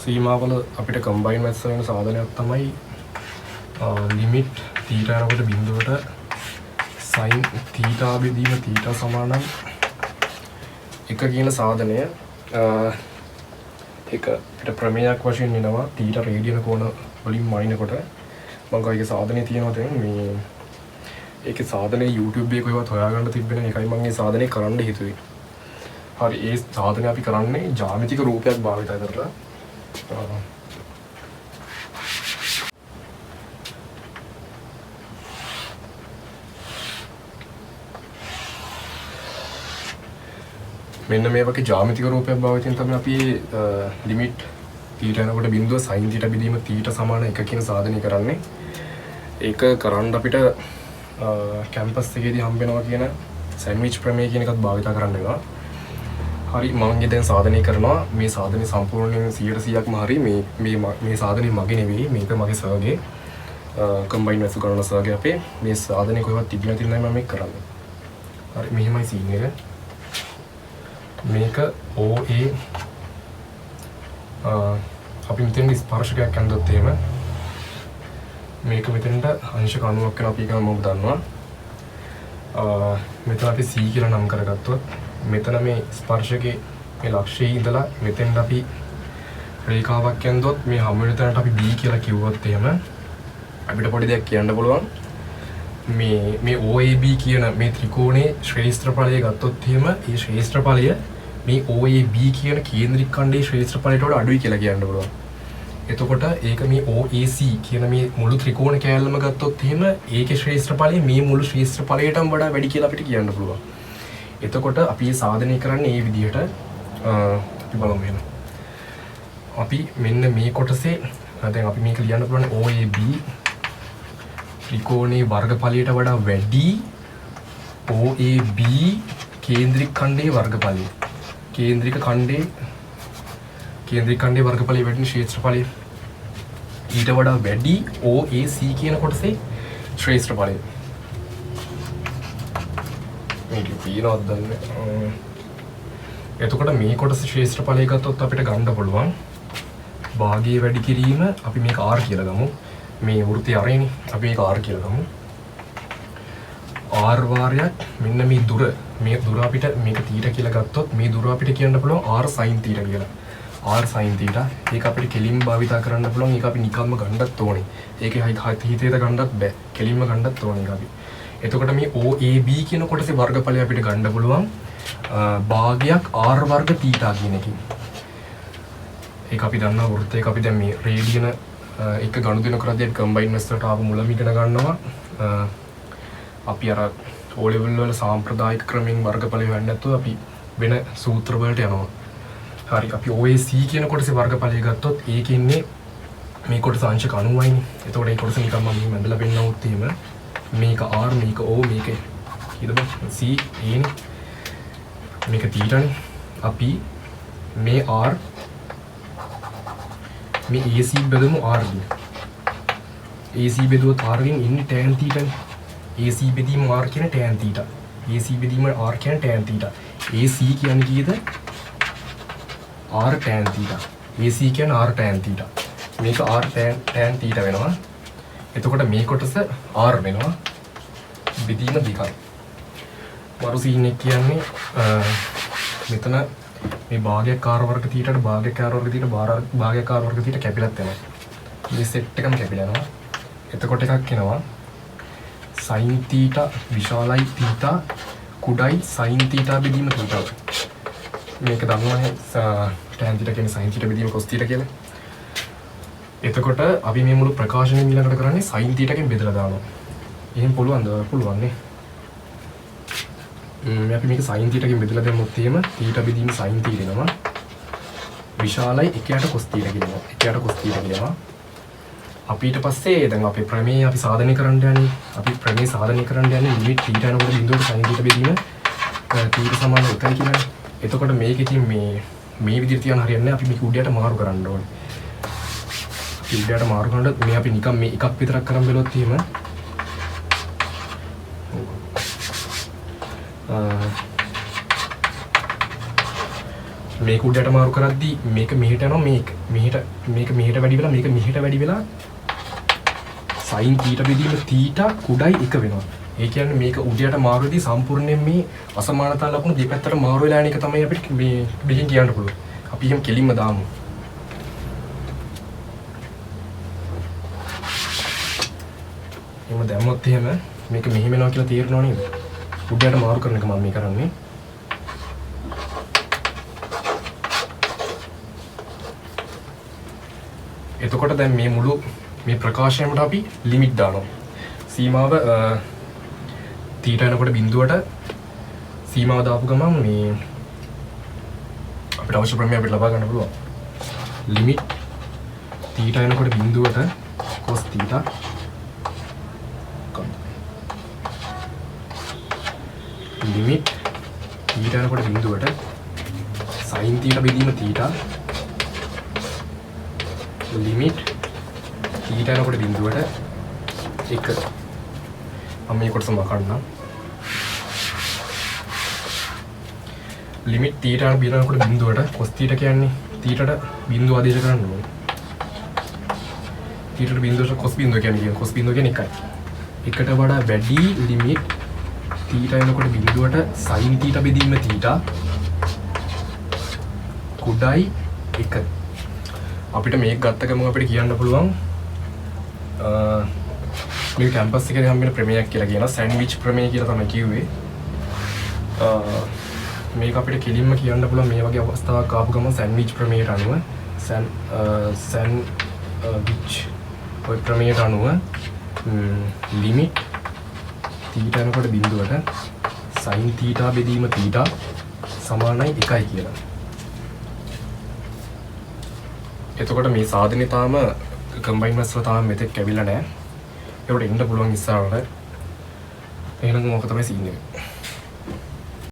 සීමාවල අපිට කම්බයින් මැත්ස් වෙන සාධනයක් තමයි ලිමිට් තීටා යනකොට බිඳුවට sin තීටා බෙදීම තීටා සමානයි 1 කියන සාධනය. ඒක අපිට ප්‍රමේයයක් වශයෙන් එනවා තීටා රේඩියන කෝණ වලින් මයින්කොට මම කයික සාධනය තියෙනවා දැන් මේ ඒකේ සාධනය YouTube එකේ කොහෙවත් හොයාගන්න තිබෙන්නේ ඒකයි මම මේ සාධනය කරන්න හිතුවේ. හරි ඒ සාධනය අපි කරන්නේ ජ්‍යාමිතික රූපයක් භාවිත කරලා. මෙන්න මේ වගේ ජ්‍යාමිතික රූපයක් භාවිතයෙන් තමයි අපි ලිමිට් තීටා යනකොට බිඳුව sin තීටා බෙදීම තීටා සමාන 1 කියන සාධනය කරන්නේ. ඒක කරන්න අපිට කැම්පස් එකේදී හම්බ වෙනවා කියන සෑන්ඩ්විච් ප්‍රමේය කියන එකත් භාවිත කරන්න වෙනවා. හරි මම දැන් සාධනය කරනවා මේ සාධනය සම්පූර්ණයෙන් 100%ක්ම හරි මේ සාධනය මගේ නෙවෙයි මේක මගේ සර්ගේ කම්බයින් මැත්ස් කරන සර්ගේ අපේ මේ සාධනය කොහෙවත් තිබුණ නැති නෑ මම මේක කරන්නේ. හරි මෙහෙමයි සීන් එක. මේක OA අපි මෙතෙන් ස්පර්ශකයක් ඇඳුත් එහෙම මේක මෙතෙන්ට අංශ 90ක් වෙන අපි එක මම දන්නවා. මෙතන අපි C කියලා නම් කරගත්තොත් මෙතන මේ ස්පර්ශකේ මේ ලක්ෂයේ ඉඳලා මෙතෙන්ට අපි රේඛාවක් ඇඳුවොත් මේ හැම වෙලතනට අපි B කියලා කිව්වොත් එහෙම අපිට පොඩි දෙයක් කියන්න පුළුවන්. මේ OAB කියන මේ ත්‍රිකෝණයේ ශ්‍රේෂ්ඨඵලය ගත්තොත් එහෙම ඒ ශ්‍රේෂ්ඨඵලය මේ OAB කියන කේන්ද්‍රික ඛණ්ඩයේ ශ්‍රේෂ්ඨඵලයට වඩා අඩුයි කියලා කියන්න පුළුවන්. එතකොට ඒක මේ OAC කියන මේ මුළු ත්‍රිකෝණ කෑල්ලම ගත්තොත් එහෙම ඒකේ ශ්‍රේෂ්ඨඵලය මේ මුළු ශ්‍රේෂ්ඨඵලයටම වඩා වැඩි කියලා අපිට කියන්න පුළුවන්. එතකොට අපි මේ සාධනය කරන්නේ මේ විදිහට අපි බලමු එහෙනම්. අපි මෙන්න මේ කොටසේ දැන් අපි මේක ලියන්න පුළුවන් OAB ත්‍රිකෝණයේ වර්ගඵලයට වඩා වැඩි OAB කේන්ද්‍රික ඛණ්ඩයේ වර්ගඵලය. කේන්ද්‍රික ඛණ්ඩයේ වර්ගඵලය වැඩි ශ්‍රේෂ්ඨඵලය ඊට වඩා වැඩි OAC කියන කොටසේ ශ්‍රේෂ්ඨඵලය. මේක පියනවත් දන්නේ. එතකොට මේ කොටස ශ්‍රේෂ්ඨඵලය ගත්තොත් අපිට ගන්න පුළුවන් භාගයේ වැඩි කිරීම අපි මේක R කියලා ගමු. මේ වෘත්තය අරේනේ අපි මේක R කියලා ගමු. R වාරයක් මෙන්න මේ දුර අපිට මේක තීටා කියලා ගත්තොත් මේ දුර අපිට කියන්න පුළුවන් R sin තීටා කියලා. R sin තීටා ඒක අපිට කෙලින්ම භාවිත කරන්න පුළුවන්. ඒක අපි නිකම්ම ගන්නත් ඕනේ. ඒකේ හිතේට ගන්නත් බෑ. කෙලින්ම ගන්නත් ඕනේ ඒක අපි. එතකොට මේ OAB කියන කොටසේ වර්ගඵලය අපිට ගන්න පුළුවන් භාගයක් R වර්ග තීටා කියන එකකින්. ඒක අපි දන්නා වෘත්තයක අපි දැන් මේ රේඩියන එක ගනුදෙනු කරද්දී අපි කම්බයින් මැත්ස් වලට ආපු මුලම ඉගෙන ගන්නවා. අපි අර O level වල සාම්ප්‍රදායික ක්‍රමෙන් වර්ගඵල හොයන්න නැතුව අපි වෙන සූත්‍ර වලට යනවා. හරි අපි OAC කියන කොටසේ වර්ගඵලය ගත්තොත් ඒකේ ඉන්නේ මේ කොටස අංශ 90යිනේ. එතකොට මේ කොටස නිකන් මම මෙහෙම ඇඳලා පෙන්නවොත් එහෙම මේක R මේක O මේක ඊට පස්සේ C A නේ. මේක තීටානේ. අපි මේ R මේ AC බෙදමු R ගෙන්. AC බෙදුවොත් R ගෙන් ඉන්නේ tan තීටානේ. AC බෙදීම R කියන tan තීටා. AC බෙදීම R කියන tan තීටා. AC කියන්නේ කීයද? R tan theta. AC කියන්නේ R tan තීටා. මේක R tan තීටා වෙනවා. එතකොට මේ කොටස R වෙනවා. බෙදීම දෙකයි. මරු සීන් එක කියන්නේ මෙතන මේ භාගයක් R වර්ග තීටාට භාගයක් R වර්ග තීටා භාගයක් R වර්ග තීටා කැපිලත් වෙනවා. මේ සෙට් එකම කැපිලා යනවා. එතකොට එකක් එනවා sin තීටා විශාලයි තීටා කුඩයි sin තීටා බෙදීම තීටා. මේක දන්නවනේ tan තීටා කියන්නේ sin තීටා බෙදීම cos තීටා කියලා. එතකොට අපි මේ මුළු ප්‍රකාශනය ඊළඟට කරන්නේ sin තීටාකින් බෙදලා දානවා. එහෙම පුළුවන්ද? පුළුවන් නේ. අපි මේක sin තීටාකින් බෙදලා දැම්මොත් එහෙම තීටා බෙදීම sin තීටා වෙනවා. විශාලයි 1ට cos තීටා කියනවා. 1ට cos තීටා කියනවා. අපි ඊට පස්සේ දැන් අපේ ප්‍රමේය අපි සාධනය කරන්න යන්නේ. අපි ප්‍රමේය සාධනය කරන්න යන්නේ ලිමිට් තීටා යනකොට බිඳුවට sin තීටා බෙදීම තීටා සමාන 1යි කියලා. එතකොට මේක ඉතින් මේ විදිහට තියන හරියන්නේ නැහැ. අපි මේක උඩයට මාරු කරන්න ඕනේ. උඩයට මාරු කරනකොට මේ අපි නිකන් මේ එකක් විතරක් කරන් බැලුවොත් එහෙම මේක උඩට මාරු කරද්දී මේක මෙහෙට යනවා මේක මෙහෙට වැඩි වෙලා මේක මෙහෙට වැඩි වෙලා sin θ බෙදීම θ කුඩයි 1 වෙනවා. ඒ කියන්නේ මේක උඩට මාරුවේදී සම්පූර්ණයෙන් මේ අසමානතා ලකුණු දෙපැත්තට මාරු වෙලා යන එක තමයි අපිට මේ මෙහෙන් කියන්න පුළුවන්. අපි එහෙම කෙලින්ම දාමු. එහෙම දැම්මොත් එහෙම මේක මෙහෙම වෙනවා කියලා තේරෙනව නේද? උඩට මාරු කරන එක මම මේ කරන්නේ. එතකොට දැන් මේ මුළු මේ ප්‍රකාශනයට අපි ලිමිට් දානවා. සීමාව තීටා යනකොට බිඳුවට සීමාව දාපු ගමන් මේ අපිට අවශ්‍ය ප්‍රමේය අපිට ලබා ගන්න පුළුවන්. ලිමිට් තීටා යනකොට බිඳුවට cos තීටා ලිමිට් තීටා යනකොට බිඳුවට sin තීටා බෙදීම තීටා ලිමිට් තීටා යනකොට බිඳුවට 1 මම මේ කොටස මකන්නම්. ලිමිට් තීටා බිඳනකොට බිඳුවට cos තීටා කියන්නේ තීටාට බිඳුව ආදේශ කරන්න ඕනේ. තීටාට බිඳුවට cos බිඳුව කියන්නේ cos බිඳුව කියන්නේ 1යි. 1ට වඩා වැඩි ලිමිට් තීටා යනකොට බිඳුවට sin තීටා බෙදීම තීටා කුඩයි 1. අපිට මේක ගත්ත ගමන් අපිට කියන්න පුළුවන් මේ කැම්පස් එකේ හම්බෙන ප්‍රමේයයක් කියලා කියනවා. සෑන්ඩ්විච් ප්‍රමේය කියලා තමයි කිව්වේ. මේක අපිට කෙලින්ම කියන්න පුළුවන් මේ වගේ අවස්ථාවක් ආපු ගමන් සෑන්ඩ්විච් ප්‍රමේයට අනුව සෑන්ඩ්විච් ඔය ප්‍රමේයට අනුව ලිමිට් තීටා යනකොට බිඳුවට sin තීටා බෙදීම තීටා සමානයි 1යි කියලා. එතකොට මේ සාධනේ තාම කම්බයින් මැස්වල තාම මෙතෙක් කැවිලා නැහැ. ඒකට එන්න පුළුවන් ඉස්සරහට. එහෙනම් මොකද තමයි සීන් එක.